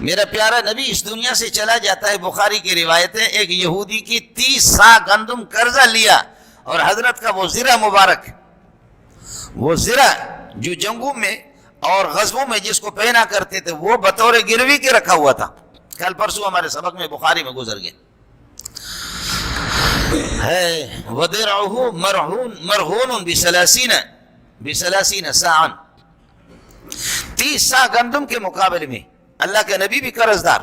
میرا پیارا نبی اس دنیا سے چلا جاتا ہے، بخاری کی روایت ہے، ایک یہودی کی 30 سا گندم قرضہ لیا، اور حضرت کا وہ زرہ مبارک، وہ زرہ جو جنگوں میں اور غزووں میں جس کو پہنا کرتے تھے، وہ بطور گروی کے رکھا ہوا تھا. کل پرسوں ہمارے سبق میں بخاری میں گزر گیا ہے. وَدِرْعُهُ مَرْهُونٌ بِثَلَاثِينَ سَاعًا، 30 سا گندم کے مقابلے میں اللہ کے نبی بھی قرض دار.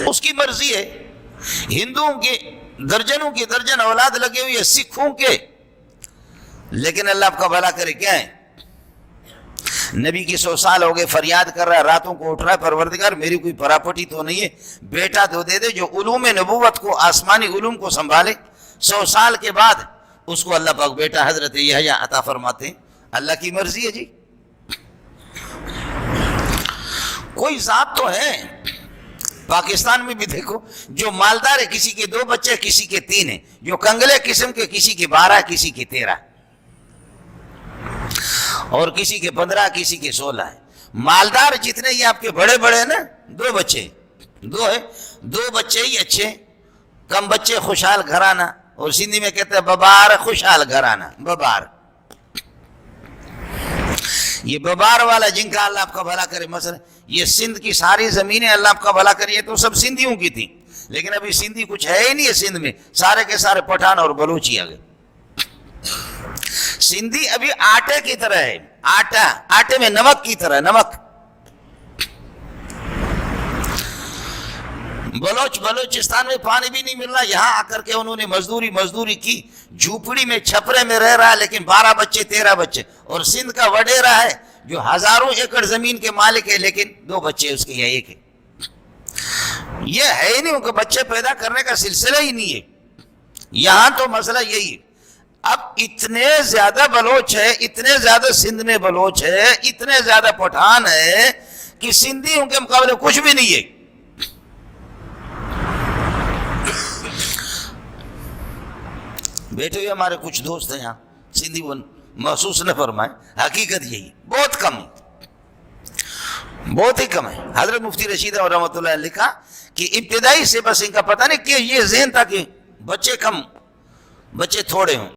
اس کی مرضی ہے. ہندوؤں کے درجنوں کی درجن اولاد لگے ہوئی ہے، سکھوں کے، لیکن اللہ آپ کا بھلا کرے. کیا ہے؟ نبی کی 100 سال ہو گئے، فریاد کر رہا ہے، راتوں کو اٹھ رہا ہے، پروردگار میری کوئی پراپرٹی تو نہیں ہے، بیٹا تو دے دے جو علوم نبوت کو، آسمانی علوم کو سنبھالے. 100 سال کے بعد اس کو اللہ پاک بیٹا حضرت یحییٰ عطا فرماتے ہیں. اللہ کی مرضی ہے جی. کوئی ذات تو ہے پاکستان میں بھی دیکھو جو مالدار ہے، کسی کے 2 بچے، کسی کے 3 ہیں، جو کنگلے قسم کے، کسی کے 12، کسی کے 13، اور کسی کے 15، کسی کے 16 ہے. مالدار جتنے یہ آپ کے بڑے بڑے ہیں نا، 2 بچے، 2 ہے، 2 بچے ہی اچھے، کم بچے خوشحال گھرانہ. اور سندھی میں کہتے ہیں ببار خوشحال گھرانہ. ببار، یہ ببار والا جن کا اللہ آپ کا بھلا کرے. مثلا یہ سندھ کی ساری زمینیں اللہ آپ کا بھلا کرے، یہ تو سب سندھیوں کی تھی، لیکن ابھی سندھی کچھ ہے ہی نہیں ہے سندھ میں، سارے کے سارے پٹھان اور بلوچی آ گئے. سندھی ابھی آٹے کی طرح ہے، آٹے میں نمک کی طرح، نمک. بلوچستان میں پانی بھی نہیں مل رہا، یہاں آ کر کے انہوں نے مزدوری کی، جھوپڑی میں چھپرے میں رہ رہا ہے، لیکن 12 بچے 13 بچے. اور سندھ کا وڈیرا ہے جو ہزاروں ایکڑ زمین کے مالک ہے، لیکن 2 بچے اس کے یا 1 ہے. یہ ہے ہی نہیں، ان کو بچے پیدا کرنے کا سلسلہ ہی نہیں ہے. یہاں تو مسئلہ یہی ہے. اب اتنے زیادہ بلوچ ہے، اتنے زیادہ سندھ میں بلوچ ہے، اتنے زیادہ پٹھان ہے کہ سندھی ان کے مقابلے کچھ بھی نہیں ہے. بیٹھے ہوئے ہمارے کچھ دوست ہیں یہاں سندھی، وہ محسوس نہ فرمائیں، حقیقت یہی بہت کم ہے، بہت ہی کم ہے. حضرت مفتی رشید اور رحمۃ اللہ نے لکھا کہ ابتدائی سے بس ان کا پتہ نہیں کہ یہ ذہن تھا کہ بچے کم، بچے تھوڑے ہوں.